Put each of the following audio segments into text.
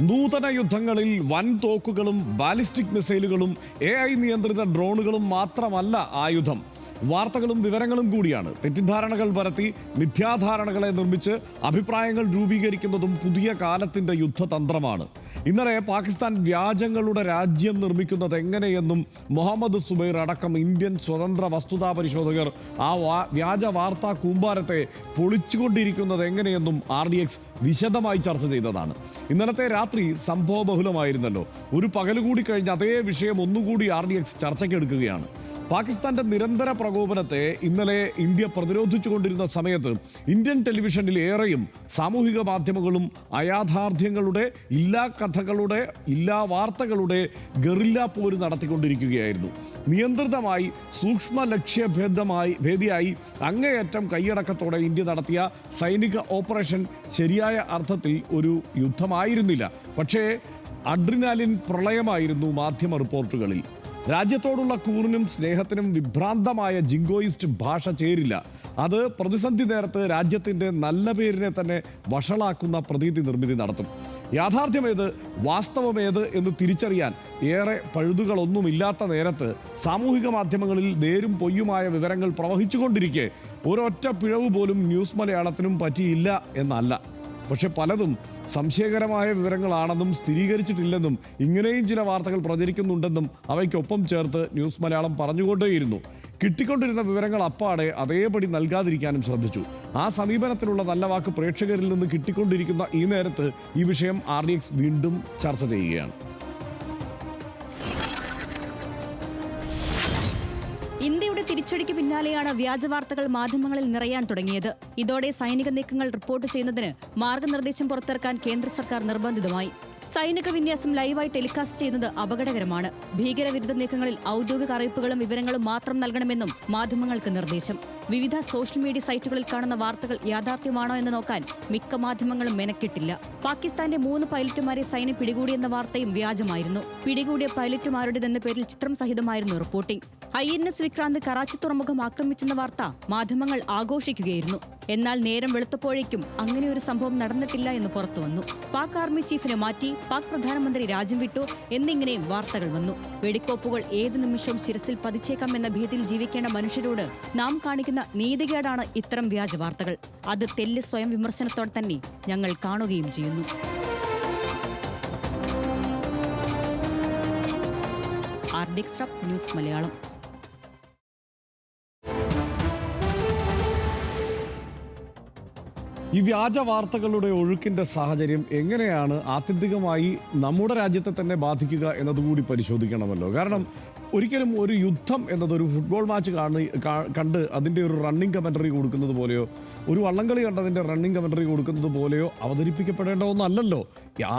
നൂതന യുദ്ധങ്ങളിൽ വൻ തോക്കുകളും ബാലിസ്റ്റിക് മിസൈലുകളും AI നിയന്ത്രിത ഡ്രോണുകളും മാത്രമല്ല ആയുധം. വാർത്തകളും വിവരങ്ങളും കൂടിയാണ്. തെറ്റിദ്ധാരണകൾ പരത്തി മിഥ്യാധാരണകളെ നിർമ്മിച്ച് അഭിപ്രായങ്ങൾ രൂപീകരിക്കുന്നതും പുതിയ കാലത്തിന്റെ യുദ്ധതന്ത്രമാണ്. ഇന്നലെ പാകിസ്ഥാൻ വ്യാജങ്ങളുടെ രാജ്യം നിർമ്മിക്കുന്നത് എങ്ങനെയെന്നും മുഹമ്മദ് സുബൈർ അടക്കം ഇന്ത്യൻ സ്വതന്ത്ര വസ്തുതാ പരിശോധകർ ആ വ്യാജ വാർത്താ കൂമ്പാരത്തെ പൊളിച്ചുകൊണ്ടിരിക്കുന്നത് എങ്ങനെയെന്നും RDX വിശദമായി ചർച്ച ചെയ്തതാണ്. ഇന്നലത്തെ രാത്രി സംഭവബഹുലമായിരുന്നല്ലോ. ഒരു പകലുകൂടി കഴിഞ്ഞ് അതേ വിഷയം ഒന്നുകൂടി RDX ചർച്ചയ്ക്കെടുക്കുകയാണ്. പാകിസ്ഥാന്റെ നിരന്തര പ്രകോപനത്തെ ഇന്നലെ ഇന്ത്യ പ്രതിരോധിച്ചുകൊണ്ടിരുന്ന സമയത്ത് ഇന്ത്യൻ ടെലിവിഷനിൽ ഏറെയും സാമൂഹിക മാധ്യമങ്ങളും അയാഥാർത്ഥ്യങ്ങളുടെ, ഇല്ലാ കഥകളുടെ, ഇല്ലാ വാർത്തകളുടെ ഗറില്ല പോര് നടത്തിക്കൊണ്ടിരിക്കുകയായിരുന്നു. നിയന്ത്രിതമായി സൂക്ഷ്മ ലക്ഷ്യഭേദിയായി അങ്ങേയറ്റം കൈയടക്കത്തോടെ ഇന്ത്യ നടത്തിയ സൈനിക ഓപ്പറേഷൻ ശരിയായ അർത്ഥത്തിൽ ഒരു യുദ്ധമായിരുന്നില്ല. പക്ഷേ അഡ്രിനാലിൻ പ്രളയമായിരുന്നു മാധ്യമ റിപ്പോർട്ടുകളിൽ. രാജ്യത്തോടുള്ള കൂറിനും സ്നേഹത്തിനും വിഭ്രാന്തമായ ജിങ്കോയിസ്റ്റ് ഭാഷ ചേരില്ല. അത് പ്രതിസന്ധി നേരത്ത് രാജ്യത്തിൻ്റെ നല്ല പേരിനെ തന്നെ വഷളാക്കുന്ന പ്രതീതി നിർമ്മിതി നടത്തും. യാഥാർത്ഥ്യമേത്, വാസ്തവമേത് എന്ന് തിരിച്ചറിയാൻ ഏറെ പഴുതുകളൊന്നുമില്ലാത്ത നേരത്ത് സാമൂഹിക മാധ്യമങ്ങളിൽ നേരും പൊയ്യുമായ വിവരങ്ങൾ പ്രവഹിച്ചുകൊണ്ടിരിക്കെ ഒരൊറ്റ പിഴവ് പോലും ന്യൂസ് മലയാളത്തിനും പറ്റിയില്ല എന്നല്ല. പക്ഷെ പലതും സംശയകരമായ വിവരങ്ങളാണെന്നും സ്ഥിരീകരിച്ചിട്ടില്ലെന്നും ഇങ്ങനെയും ചില വാർത്തകൾ പ്രചരിക്കുന്നുണ്ടെന്നും അവയ്ക്കൊപ്പം ചേർത്ത് ന്യൂസ് മലയാളം പറഞ്ഞുകൊണ്ടേയിരുന്നു. കിട്ടിക്കൊണ്ടിരുന്ന വിവരങ്ങൾ അപ്പാടെ അതേപടി നൽകാതിരിക്കാനും ശ്രദ്ധിച്ചു. ആ സമീപനത്തിലുള്ള നല്ല വാക്ക് പ്രേക്ഷകരിൽ നിന്ന് കിട്ടിക്കൊണ്ടിരിക്കുന്ന ഈ നേരത്ത് ഈ വിഷയം RDX വീണ്ടും ചർച്ച ചെയ്യുകയാണ്. ഇന്ത്യയുടെ തിരിച്ചടിക്ക് പിന്നാലെയാണ് വ്യാജവാർത്തകൾ മാധ്യമങ്ങളിൽ നിറയാൻ തുടങ്ങിയത്. ഇതോടെ സൈനിക നീക്കങ്ങൾ റിപ്പോർട്ട് ചെയ്യുന്നതിന് മാർഗനിർദ്ദേശം പുറത്തിറക്കാൻ കേന്ദ്ര സർക്കാർ നിർബന്ധിതമായി. സൈനിക വിന്യാസം ലൈവായി ടെലികാസ്റ്റ് ചെയ്യുന്നത് അപകടകരമാണ്. ഭീകരവിരുദ്ധ നീക്കങ്ങളിൽ ഔദ്യോഗിക അറിയിപ്പുകളും വിവരങ്ങളും മാത്രം നൽകണമെന്നും മാധ്യമങ്ങൾക്ക് നിർദ്ദേശം. വിവിധ സോഷ്യൽ മീഡിയ സൈറ്റുകളിൽ കാണുന്ന വാർത്തകൾ യാഥാർത്ഥ്യമാണോ എന്ന് നോക്കാൻ മിക്ക മാധ്യമങ്ങളും മെനക്കെട്ടില്ല. പാകിസ്ഥാന്റെ 3 പൈലറ്റുമാരെ സൈന്യം പിടികൂടിയെന്ന വാർത്തയും വ്യാജമായിരുന്നു. പിടികൂടിയ പൈലറ്റുമാരുടേതെന്ന പേരിൽ ചിത്രം സഹിതമായിരുന്നു റിപ്പോർട്ടിംഗ്. INS വിക്രാന്ത് കറാച്ചി തുറമുഖം ആക്രമിച്ചെന്ന വാർത്ത മാധ്യമങ്ങൾ ആഘോഷിക്കുകയായിരുന്നു. എന്നാൽ നേരം വെളുത്തപ്പോഴേക്കും അങ്ങനെ ഒരു സംഭവം നടന്നിട്ടില്ല എന്ന് പുറത്തുവന്നു. പാക് ആർമി ചീഫിനെ മാറ്റി, പാക് പ്രധാനമന്ത്രി രാജ്യം വിട്ടു എന്നിങ്ങനെയും വാർത്തകൾ വന്നു. വെടിക്കോപ്പുകൾ ഏതു നിമിഷവും ശിരസിൽ പതിച്ചേക്കാം എന്ന ഭീതിയിൽ ജീവിക്കേണ്ട മനുഷ്യരോട് നാം കാണിക്കുന്ന നീതികേടാണ് ഇത്തരം വ്യാജ വാർത്തകൾ. അത് തെല്ല് സ്വയം വിമർശനത്തോടെ തന്നെ ഞങ്ങൾ കാണുകയും ചെയ്യുന്നു. RDX news Malayalam. ഈ വ്യാജ വാർത്തകളുടെ ഒഴുക്കിൻ്റെ സാഹചര്യം എങ്ങനെയാണ് ആത്യന്തികമായി നമ്മുടെ രാജ്യത്തെ തന്നെ ബാധിക്കുക എന്നതുകൂടി പരിശോധിക്കണമല്ലോ. കാരണം ഒരിക്കലും ഒരു യുദ്ധം എന്നതൊരു ഫുട്ബോൾ മാച്ച് കണ്ട് അതിൻ്റെ ഒരു റണ്ണിങ് കമൻ്ററി കൊടുക്കുന്നത് പോലെയോ, ഒരു വള്ളംകളി കണ്ടതിൻ്റെ റണ്ണിങ് കമൻ്ററി കൊടുക്കുന്നത് പോലെയോ അവതരിപ്പിക്കപ്പെടേണ്ട ഒന്നല്ലല്ലോ.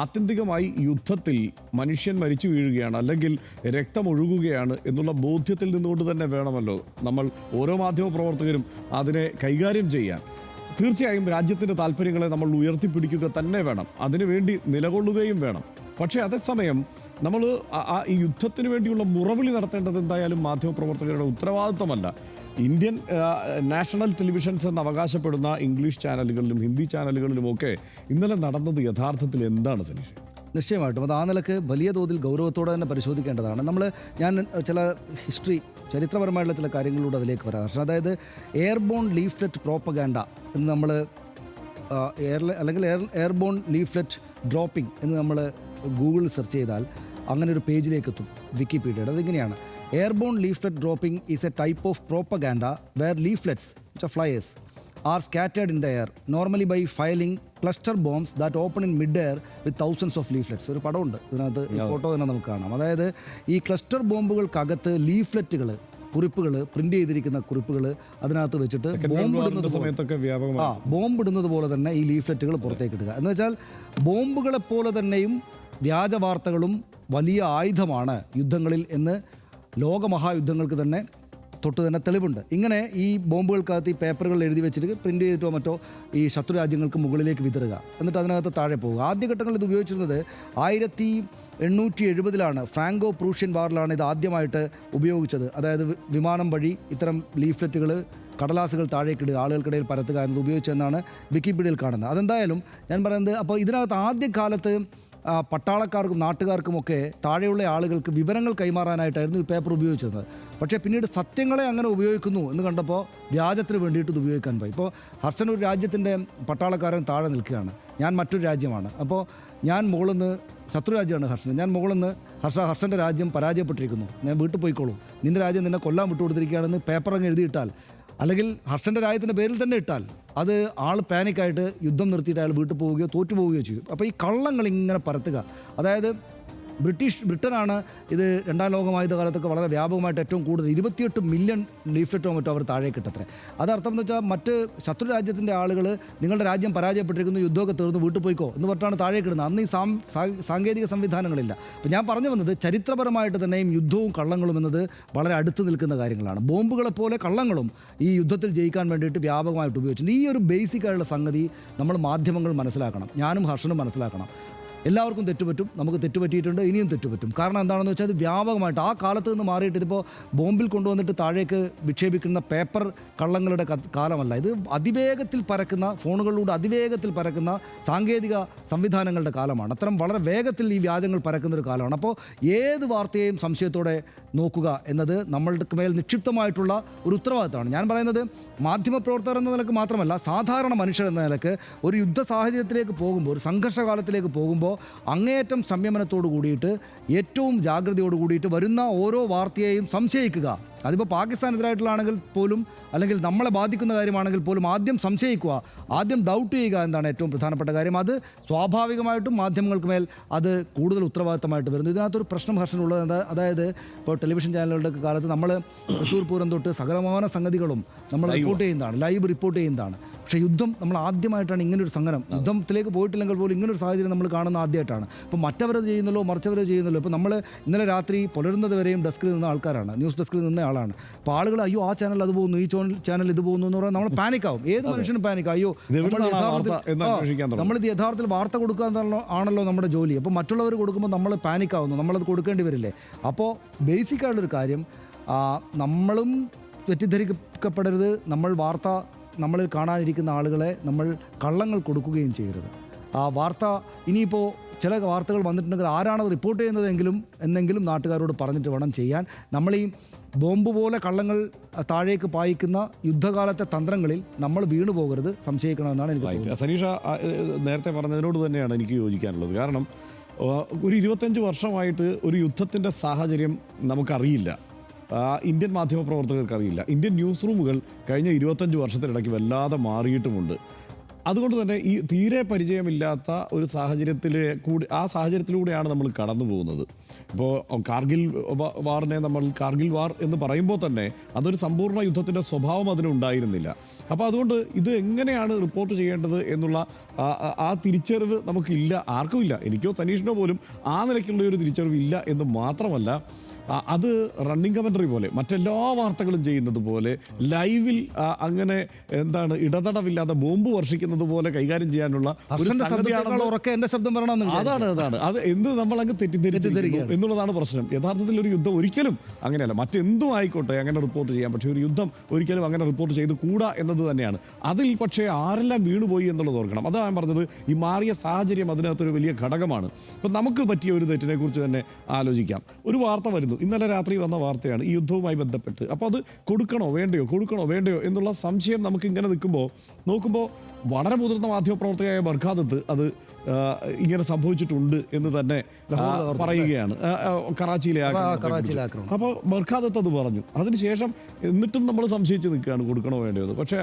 ആത്യന്തികമായി യുദ്ധത്തിൽ മനുഷ്യൻ മരിച്ചു വീഴുകയാണ്, അല്ലെങ്കിൽ രക്തമൊഴുകുകയാണ് എന്നുള്ള ബോധ്യത്തിൽ നിന്നുകൊണ്ട് തന്നെ വേണമല്ലോ നമ്മൾ ഓരോ മാധ്യമ പ്രവർത്തകരും അതിനെ കൈകാര്യം ചെയ്യാൻ. തീർച്ചയായും രാജ്യത്തിൻ്റെ താല്പര്യങ്ങളെ നമ്മൾ ഉയർത്തിപ്പിടിക്കുക തന്നെ വേണം, അതിനുവേണ്ടി നിലകൊള്ളുകയും വേണം. പക്ഷേ അതേസമയം നമ്മൾ ഈ യുദ്ധത്തിന് വേണ്ടിയുള്ള മുറവിളി നടത്തേണ്ടത് എന്തായാലും മാധ്യമപ്രവർത്തകരുടെ ഉത്തരവാദിത്വമല്ല. ഇന്ത്യൻ നാഷണൽ ടെലിവിഷൻസ് എന്ന് അവകാശപ്പെടുന്ന ഇംഗ്ലീഷ് ചാനലുകളിലും ഹിന്ദി ചാനലുകളിലുമൊക്കെ ഇന്നലെ നടന്നത് യഥാർത്ഥത്തിൽ എന്താണ് സനീഷ്? നിശ്ചയമായിട്ടും അത് ആ നിലക്ക് വലിയ തോതിൽ ഗൗരവത്തോടെ തന്നെ പരിശോധിക്കേണ്ടതാണ്. ഞാൻ ചില ചരിത്രപരമായിട്ടുള്ള ചില കാര്യങ്ങളിലൂടെ അതിലേക്ക് വരാം. അതായത് എയർബോൺ ലീഫ്ലെറ്റ് പ്രോപ്പഗാൻഡ എന്ന് നമ്മൾ എയർബോൺ ലീഫ്ലെറ്റ് ഡ്രോപ്പിംഗ് എന്ന് നമ്മൾ ഗൂഗിളിൽ സെർച്ച് ചെയ്താൽ അങ്ങനെ ഒരു പേജിലേക്ക് എത്തും വിക്കിപീഡിയയുടെ. അതിങ്ങനെയാണ്: airborne leaflet dropping is a type of propaganda where leaflets flyers are scattered in the air, normally by firing cluster bombs that open in mid-air with thousands of leaflets. ഒരു പടമുണ്ട് ഇതിനകത്ത്, ഫോട്ടോ തന്നെ നമുക്ക് കാണാം. അതായത് ഈ ക്ലസ്റ്റർ ബോംബുകൾക്കകത്ത് ലീഫ്ലെറ്റുകൾ, കുറിപ്പുകൾ, print ചെയ്തിരിക്കുന്ന കുറിപ്പുകൾ അതിനകത്ത് വെച്ചിട്ട് ബോംബിടുന്നത് പോലെ തന്നെ ഈ ലീഫ്ലെറ്റുകൾ പുറത്തേക്ക് ഇടുക. എന്ന് വെച്ചാൽ ബോംബുകളെ പോലെ തന്നെയും വ്യാജ വാർത്തകളും വലിയ ആയുധമാണ് യുദ്ധങ്ങളിൽ എന്ന് ലോകമഹായുദ്ധങ്ങൾക്ക് തന്നെ തൊട്ട് തന്നെ തെളിവുണ്ട്. ഇങ്ങനെ ഈ ബോംബുകൾക്കകത്ത് ഈ പേപ്പറുകൾ എഴുതി വെച്ചിട്ട് പ്രിൻ്റ് ചെയ്തിട്ടോ മറ്റോ ഈ ശത്രു രാജ്യങ്ങൾക്ക് മുകളിലേക്ക് വിതറുക, എന്നിട്ട് അതിനകത്ത് താഴെ പോവുക. ആദ്യഘട്ടങ്ങളിൽ ഇത് ഉപയോഗിച്ചിരുന്നത് 1870 ഫ്രാങ്കോ പ്രൂഷ്യൻ വാറിലാണ് ഇത് ആദ്യമായിട്ട് ഉപയോഗിച്ചത്. അതായത് വിമാനം വഴി ഇത്തരം ലീഫ്ലെറ്റുകൾ, കടലാസുകൾ താഴേക്കിടുക, ആളുകൾക്കിടയിൽ പരത്തുക എന്നത് ഉപയോഗിച്ചെന്നാണ് വിക്കിപീഡിയയിൽ കാണുന്നത്. അതെന്തായാലും ഞാൻ പറയുന്നത്, അപ്പോൾ ഇതിനകത്ത് ആദ്യകാലത്ത് പട്ടാളക്കാർക്കും നാട്ടുകാർക്കുമൊക്കെ താഴെയുള്ള ആളുകൾക്ക് വിവരങ്ങൾ കൈമാറാനായിട്ടായിരുന്നു ഈ പേപ്പർ ഉപയോഗിച്ചിരുന്നത്. പക്ഷേ പിന്നീട് സത്യങ്ങളെ അങ്ങനെ ഉപയോഗിക്കുന്നു എന്ന് കണ്ടപ്പോൾ വ്യാജത്തിന് വേണ്ടിയിട്ട് ഇത് ഉപയോഗിക്കാൻ പോയി. ഇപ്പോൾ ഹർഷൻ ഒരു രാജ്യത്തിൻ്റെ പട്ടാളക്കാരൻ താഴെ നിൽക്കുകയാണ്, ഞാൻ മറ്റൊരു രാജ്യമാണ്. അപ്പോൾ ഞാൻ മുകളിൽ നിന്ന് ശത്രുരാജ്യമാണ് ഹർഷൻ, ഞാൻ മുകളിൽ നിന്ന് ഹർഷൻ്റെ രാജ്യം പരാജയപ്പെട്ടിരിക്കുന്നു, ഞാൻ വീട്ടിൽ പോയിക്കോളൂ, നിൻ്റെ രാജ്യം നിന്നെ കൊല്ലാൻ വിട്ടുകൊടുത്തിരിക്കുകയാണെന്ന് പേപ്പർ അങ്ങ് എഴുതിയിട്ടാൽ, അല്ലെങ്കിൽ ഹർഷൻ്റെ രാജ്യത്തിൻ്റെ പേരിൽ തന്നെ ഇട്ടാൽ അത് ആൾ പാനിക്കായിട്ട് യുദ്ധം നിർത്തിയിട്ട് അയാൾ വീട്ടിൽ പോവുകയോ തോറ്റു പോവുകയോ ചെയ്യും. അപ്പോൾ ഈ കള്ളങ്ങൾ ഇങ്ങനെ പരത്തുക, അതായത് ബ്രിട്ടനാണ് ഇത് രണ്ടാം ലോകമായുധ കാലത്തൊക്കെ വളരെ വ്യാപകമായിട്ട് ഏറ്റവും കൂടുതൽ 28 മില്യൺ ലീഫ്ലെറ്റോ മറ്റോ അവർ താഴേക്ക് ഇട്ടത്രേ. അതർത്ഥം എന്ന് വെച്ചാൽ മറ്റ് ശത്രു രാജ്യത്തിൻ്റെ ആളുകൾ നിങ്ങളുടെ രാജ്യം പരാജയപ്പെട്ടിരിക്കുന്നു, യുദ്ധമൊക്കെ തീർന്ന് വീട്ടിൽ പോയിക്കോ എന്ന് പറഞ്ഞാണ് താഴേക്ക് ഇടുന്നത്. അന്ന് ഈ സാങ്കേതിക സംവിധാനങ്ങളില്ല. അപ്പോൾ ഞാൻ പറഞ്ഞു വന്നത് ചരിത്രപരമായിട്ട് തന്നെയും യുദ്ധവും കള്ളങ്ങളും എന്നത് വളരെ അടുത്ത് നിൽക്കുന്ന കാര്യങ്ങളാണ്. ബോംബുകളെപ്പോലെ കള്ളങ്ങളും ഈ യുദ്ധത്തിൽ ജയിക്കാൻ വേണ്ടിയിട്ട് വ്യാപകമായിട്ട് ഉപയോഗിച്ചിട്ടുണ്ട്. ഈ ഒരു ബേസിക്കായുള്ള സംഗതി നമ്മൾ മാധ്യമങ്ങൾ മനസ്സിലാക്കണം, ഞാനും ഹർഷനും മനസ്സിലാക്കണം. എല്ലാവർക്കും തെറ്റുപറ്റും, നമുക്ക് തെറ്റുപറ്റിയിട്ടുണ്ട്, ഇനിയും തെറ്റുപറ്റും. കാരണം എന്താണെന്ന് വെച്ചാൽ അത് വ്യാപകമായിട്ട് ആ കാലത്ത് നിന്ന് മാറിയിട്ട് ഇതിപ്പോൾ ബോംബിൽ കൊണ്ടുവന്നിട്ട് താഴേക്ക് വിക്ഷേപിക്കുന്ന പേപ്പർ കള്ളങ്ങളുടെ കാലമല്ല. ഇത് അതിവേഗത്തിൽ പരക്കുന്ന, ഫോണുകളിലൂടെ അതിവേഗത്തിൽ പരക്കുന്ന സാങ്കേതിക സംവിധാനങ്ങളുടെ കാലമാണ്. അത്തരം വളരെ വേഗത്തിൽ ഈ വ്യാജങ്ങൾ പരക്കുന്ന ഒരു കാലമാണ്. അപ്പോൾ ഏത് വാർത്തയെയും സംശയത്തോടെ നോക്കുക എന്നത് നമ്മൾക്ക് മേൽ നിക്ഷിപ്തമായിട്ടുള്ള ഒരു ഉത്തരവാദിത്തമാണ്. ഞാൻ പറയുന്നത് മാധ്യമപ്രവർത്തകർ എന്ന നിലക്ക് മാത്രമല്ല, സാധാരണ മനുഷ്യർ എന്ന നിലക്ക് ഒരു യുദ്ധ സാഹചര്യത്തിലേക്ക് പോകുമ്പോൾ, ഒരു സംഘർഷകാലത്തിലേക്ക് പോകുമ്പോൾ അങ്ങേയറ്റം സംയമനത്തോടു കൂടിയിട്ട് ഏറ്റവും ജാഗ്രതയോട് കൂടിയിട്ട് വരുന്ന ഓരോ വാർത്തയെയും സംശയിക്കുക. അതിപ്പോൾ പാകിസ്ഥാനെതിരായിട്ടുള്ളതാണെങ്കിൽ പോലും, അല്ലെങ്കിൽ നമ്മളെ ബാധിക്കുന്ന കാര്യമാണെങ്കിൽ പോലും ആദ്യം സംശയിക്കുക, ആദ്യം ഡൗട്ട് ചെയ്യുക എന്നതാണ് ഏറ്റവും പ്രധാനപ്പെട്ട കാര്യം. അത് സ്വാഭാവികമായിട്ടും മാധ്യമങ്ങൾക്ക് മേൽ അത് കൂടുതൽ ഉത്തരവാദിത്തമായിട്ട് വരുന്നു. ഇതിനകത്തൊരു പ്രശ്നം ഹർഷനുള്ളത്, അതായത് ഇപ്പോൾ ടെലിവിഷൻ ചാനലുകളുടെ കാലത്ത് നമ്മൾ തൃശ്ശൂർ പൂരം തൊട്ട് സകലമാന സംഗതികളും നമ്മൾ റിപ്പോർട്ട് ചെയ്യുന്നതാണ്, ലൈവ് റിപ്പോർട്ട് ചെയ്യുന്നതാണ്. പക്ഷേ യുദ്ധം നമ്മൾ ആദ്യമായിട്ടാണ് ഇങ്ങനൊരു സംഘനം, യുദ്ധത്തിലേക്ക് പോയിട്ടില്ലെങ്കിൽ പോലും ഇങ്ങനൊരു സാഹചര്യം നമ്മൾ കാണുന്ന ആദ്യമായിട്ടാണ്. ഇപ്പോൾ മറ്റവരത് ചെയ്യുന്നല്ലോ, മറിച്ചവരത് ചെയ്യുന്നല്ലോ. ഇപ്പോൾ നമ്മൾ ഇന്നലെ രാത്രി പുലരുന്നത് വരെയും ഡെസ്കിൽ നിന്ന ആൾക്കാരാണ്, ന്യൂസ് ഡെസ്കിൽ നിന്ന ആളാണ്. അപ്പോൾ ആളുകൾ അയ്യോ ആ ചാനൽ അത് പോകുന്നു, ഈ ചാനൽ ഇത് പോകുന്നു എന്ന് പറഞ്ഞാൽ നമ്മൾ പാനിക്കാവും. ഏത് മനുഷ്യനും പാനിക്കാവും. അയ്യോ നമ്മളിത് യഥാർത്ഥത്തിൽ വാർത്ത കൊടുക്കുക ആണല്ലോ നമ്മുടെ ജോലി. അപ്പോൾ മറ്റുള്ളവർ കൊടുക്കുമ്പോൾ നമ്മൾ പാനിക്കാവുന്നു, നമ്മളത് കൊടുക്കേണ്ടി വരില്ലേ. അപ്പോൾ ബേസിക്കായുള്ളൊരു കാര്യം, നമ്മളും തെറ്റിദ്ധരിക്കപ്പെടരുത്. നമ്മളിൽ കാണാനിരിക്കുന്ന ആളുകളെ നമ്മൾ കള്ളങ്ങൾ കൊടുക്കുകയും ചെയ്യരുത്. ആ വാർത്ത ഇനിയിപ്പോൾ ചില വാർത്തകൾ വന്നിട്ടുണ്ടെങ്കിൽ ആരാണത് റിപ്പോർട്ട് ചെയ്യുന്നതെങ്കിലും എന്നെങ്കിലും നാട്ടുകാരോട് പറഞ്ഞിട്ട് വേണം ചെയ്യാൻ. നമ്മൾ ഈ ബോംബ് പോലെ കള്ളങ്ങൾ താഴേക്ക് പായിക്കുന്ന യുദ്ധകാലത്തെ തന്ത്രങ്ങളിൽ നമ്മൾ വീണു പോകരുത്, സംശയിക്കണമെന്നാണ് എനിക്ക് തോന്നുന്നത്. സനീഷ നേരത്തെ പറഞ്ഞതിനോട് തന്നെയാണ് എനിക്ക് യോജിക്കാനുള്ളത്. കാരണം ഒരു 25 വർഷമായിട്ട് ഒരു യുദ്ധത്തിൻ്റെ സാഹചര്യം നമുക്കറിയില്ല, ഇന്ത്യൻ മാധ്യമപ്രവർത്തകർക്ക് അറിയില്ല. ഇന്ത്യൻ ന്യൂസ് റൂമുകൾ കഴിഞ്ഞ 25 വർഷത്തിനിടയ്ക്ക് വല്ലാതെ മാറിയിട്ടുമുണ്ട്. അതുകൊണ്ട് തന്നെ ഈ തീരെ പരിചയമില്ലാത്ത ഒരു സാഹചര്യത്തിലൂടെയാണ് നമ്മൾ കടന്നു പോകുന്നത്. ഇപ്പോൾ കാർഗിൽ വാറിനെ നമ്മൾ കാർഗിൽ വാർ എന്ന് പറയുമ്പോൾ തന്നെ അതൊരു സമ്പൂർണ്ണ യുദ്ധത്തിൻ്റെ സ്വഭാവം അതിനുണ്ടായിരുന്നില്ല. അപ്പോൾ അതുകൊണ്ട് ഇത് എങ്ങനെയാണ് റിപ്പോർട്ട് ചെയ്യേണ്ടത് എന്നുള്ള ആ തിരിച്ചറിവ് നമുക്കില്ല, ആർക്കുമില്ല. എനിക്കോ സനീഷിനോ പോലും ആ നിലയ്ക്കുള്ള ഒരു തിരിച്ചറിവ് ഇല്ല എന്ന് മാത്രമല്ല, അത് റണ്ണിങ് കമൻ്ററി പോലെ മറ്റെല്ലാ വാർത്തകളും ചെയ്യുന്നത് പോലെ ലൈവിൽ അങ്ങനെ എന്താണ് ഇടതടവില്ലാതെ ബോംബ് വർഷിക്കുന്നത് പോലെ കൈകാര്യം ചെയ്യാനുള്ള അതാണ് അത് എന്ത് നമ്മൾ അങ്ങ് തെറ്റിദ്ധരിക്കുന്നു എന്നുള്ളതാണ് പ്രശ്നം. യഥാർത്ഥത്തിൽ ഒരു യുദ്ധം ഒരിക്കലും അങ്ങനെയല്ല, മറ്റെന്തും ആയിക്കോട്ടെ അങ്ങനെ റിപ്പോർട്ട് ചെയ്യാം. പക്ഷേ ഒരു യുദ്ധം ഒരിക്കലും അങ്ങനെ റിപ്പോർട്ട് ചെയ്ത് കൂടാ എന്നത് തന്നെയാണ്. അതിൽ പക്ഷേ ആരെല്ലാം വീണുപോയി എന്നുള്ളത് ഓർക്കണം. അതാണ് ഞാൻ പറഞ്ഞത്, ഈ മാറിയ സാഹചര്യം അതിനകത്തൊരു വലിയ ഘടകമാണ്. ഇപ്പം നമുക്ക് പറ്റിയ ഒരു തെറ്റിനെ കുറിച്ച് തന്നെ ആലോചിക്കാം. ഒരു വാർത്ത വരുന്നു, ഇന്നലെ രാത്രി വന്ന വാർത്തയാണ് ഈ യുദ്ധവുമായി ബന്ധപ്പെട്ട്. അപ്പോൾ അത് കൊടുക്കണോ വേണ്ടയോ എന്നുള്ള സംശയം നമുക്ക് ഇങ്ങനെ നോക്കുമ്പോൾ വളരെ മുതിർന്ന മാധ്യമപ്രവർത്തകയായ ബർഖാദത്ത് അത് ഇങ്ങനെ സംഭവിച്ചിട്ടുണ്ട് എന്ന് തന്നെ പറയുകയാണ്, കറാച്ചിയിലെ ആക്രമണം. അപ്പോൾ ബർഖാദത്ത് അത് പറഞ്ഞു. അതിനുശേഷം എന്നിട്ടും നമ്മൾ സംശയിച്ച് നിൽക്കുകയാണ് കൊടുക്കണോ വേണ്ടയോ. പക്ഷേ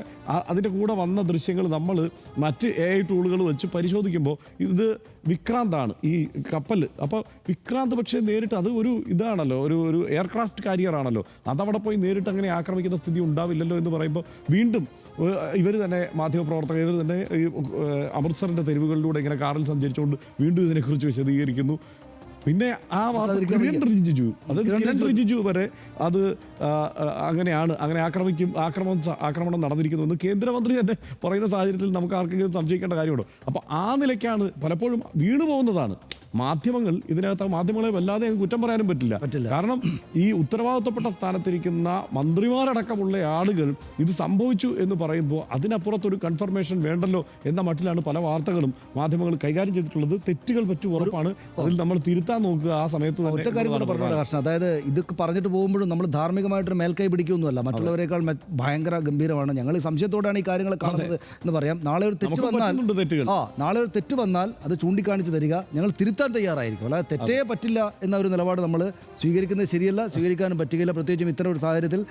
അതിൻ്റെ കൂടെ വന്ന ദൃശ്യങ്ങൾ നമ്മൾ മറ്റ് AI ടൂളുകൾ വെച്ച് പരിശോധിക്കുമ്പോൾ ഇത് വിക്രാന്താണ് ഈ കപ്പൽ. അപ്പോൾ വിക്രാന്ത് പക്ഷേ നേരിട്ട് അത് ഒരു ഇതാണല്ലോ, ഒരു എയർക്രാഫ്റ്റ് കാരിയറാണല്ലോ, അതവിടെ പോയി നേരിട്ട് അങ്ങനെ ആക്രമിക്കുന്ന സ്ഥിതി ഉണ്ടാവില്ലല്ലോ എന്ന് പറയുമ്പോൾ വീണ്ടും ഇവർ തന്നെ മാധ്യമപ്രവർത്തകർ തന്നെ ഈ അമൃത്സറിൻ്റെ തെരുവുകളിലൂടെ ഇങ്ങനെ കാറിൽ സഞ്ചരിച്ചുകൊണ്ട് വീണ്ടും ഇതിനെക്കുറിച്ച് വിശദീകരിക്കുന്നു. പിന്നെ ആ വാർത്ത കിരൺ റിജിജു വരെ അത് അങ്ങനെയാണ്, അങ്ങനെ ആക്രമണം നടന്നിരിക്കുന്നു എന്ന് കേന്ദ്രമന്ത്രി തന്നെ പറയുന്ന സാഹചര്യത്തിൽ നമുക്ക് ആർക്കെങ്കിലും സംശയിക്കേണ്ട കാര്യമുണ്ടോ? അപ്പോൾ ആ നിലയ്ക്കാണ് പലപ്പോഴും വീണു പോകുന്നതാണ്. മാധ്യമങ്ങൾ ഇതിനകത്ത് മാധ്യമങ്ങളെ വല്ലാതെ അങ്ങ് കുറ്റം പറയാനും പറ്റില്ല. കാരണം ഈ ഉത്തരവാദിത്തപ്പെട്ട സ്ഥാനത്തിരിക്കുന്ന മന്ത്രിമാരടക്കമുള്ള ആളുകൾ ഇത് സംഭവിച്ചു എന്ന് പറയുമ്പോൾ അതിനപ്പുറത്തൊരു കൺഫർമേഷൻ വേണ്ടല്ലോ എന്ന മട്ടിലാണ് പല വാർത്തകളും മാധ്യമങ്ങൾ കൈകാര്യം ചെയ്തിട്ടുള്ളത്. തെറ്റുകൾ പറ്റും ഉറപ്പാണ്, അതിൽ നമ്മൾ തിരുത്താൻ നോക്കുക ആ സമയത്ത് ഒറ്റ കാര്യം കൂടെ പറഞ്ഞോളൂ കർഷകൻ, അതായത് ഇതൊക്കെ പറഞ്ഞിട്ട് പോകുമ്പോഴും നമ്മൾ ധാർമ്മികമായിട്ടൊരു മേൽക്കൈ പിടിക്കുകയൊന്നുമല്ല, മറ്റുള്ളവരെക്കാൾ ഭയങ്കര ഗംഭീരമാണ്, ഞങ്ങൾ ഈ സംശയത്തോടെയാണ് ഈ കാര്യങ്ങൾ കാണുന്നത് എന്ന് പറയാം. നാളെ ഒരു തെറ്റ് വന്നാൽ അത് ചൂണ്ടിക്കാണിച്ച് തരിക, ഞങ്ങൾ തിരുത്താൻ തയ്യാറായിരിക്കും. അല്ലാതെ തെറ്റേ പറ്റില്ല എന്ന ഒരു നിലപാട് നമ്മൾ സ്വീകരിക്കുന്നത് ശരിയല്ല, സ്വീകരിക്കാനും പറ്റുകയില്ല, പ്രത്യേകിച്ചും ഇത്തരം ഒരു സാഹചര്യത്തിൽ.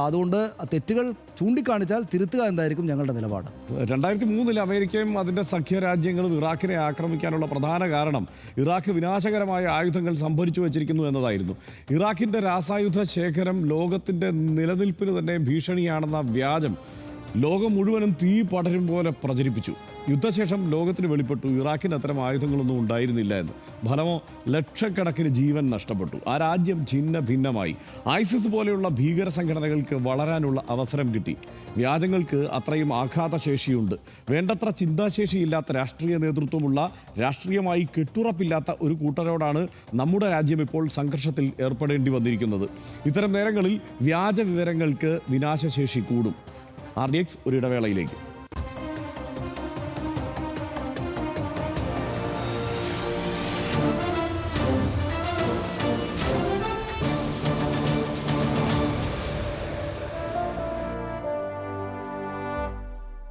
അതുകൊണ്ട് തെറ്റുകൾ ചൂണ്ടിക്കാണിച്ചാൽ തിരുത്തുക എന്തായിരിക്കും ഞങ്ങളുടെ നിലപാട്. 2003 അമേരിക്കയും അതിൻ്റെ സഖ്യരാജ്യങ്ങളും ഇറാഖിനെ ആക്രമിക്കാനുള്ള പ്രധാന കാരണം ഇറാഖ് വിനാശകരമായ ആയുധങ്ങൾ സംഭരിച്ചു വച്ചിരിക്കുന്നു എന്നതായിരുന്നു. ഇറാഖിൻ്റെ രാസായുധ ശേഖരം ലോകത്തിൻ്റെ നിലനിൽപ്പിന് തന്നെ ഭീഷണിയാണെന്ന വ്യാജം ലോകം മുഴുവനും തീ പടരും പോലെ പ്രചരിപ്പിച്ചു. യുദ്ധശേഷം ലോകത്തിന് വെളിപ്പെട്ടു ഇറാഖിന് അത്തരം ആയുധങ്ങളൊന്നും ഉണ്ടായിരുന്നില്ല എന്ന്. ഫലമോ ലക്ഷക്കണക്കിന് ജീവൻ നഷ്ടപ്പെട്ടു. ആ രാജ്യം ഛിന്ന ഭിന്നമായി. ഐസിസ് പോലെയുള്ള ഭീകര സംഘടനകൾക്ക് വളരാനുള്ള അവസരം കിട്ടി. വ്യാജങ്ങൾക്ക് അത്രയും ആഘാതശേഷിയുണ്ട്. വേണ്ടത്ര ചിന്താശേഷിയില്ലാത്ത രാഷ്ട്രീയ നേതൃത്വമുള്ള, രാഷ്ട്രീയമായി കെട്ടുറപ്പില്ലാത്ത ഒരു കൂട്ടരോടാണ് നമ്മുടെ രാജ്യം ഇപ്പോൾ സംഘർഷത്തിൽ ഏർപ്പെടേണ്ടി വന്നിരിക്കുന്നത്. ഇത്തരം നേരങ്ങളിൽ വ്യാജ വിവരങ്ങൾക്ക് വിനാശശേഷി കൂടും. RDX ഒരു ഇടവേളയിലേക്ക്.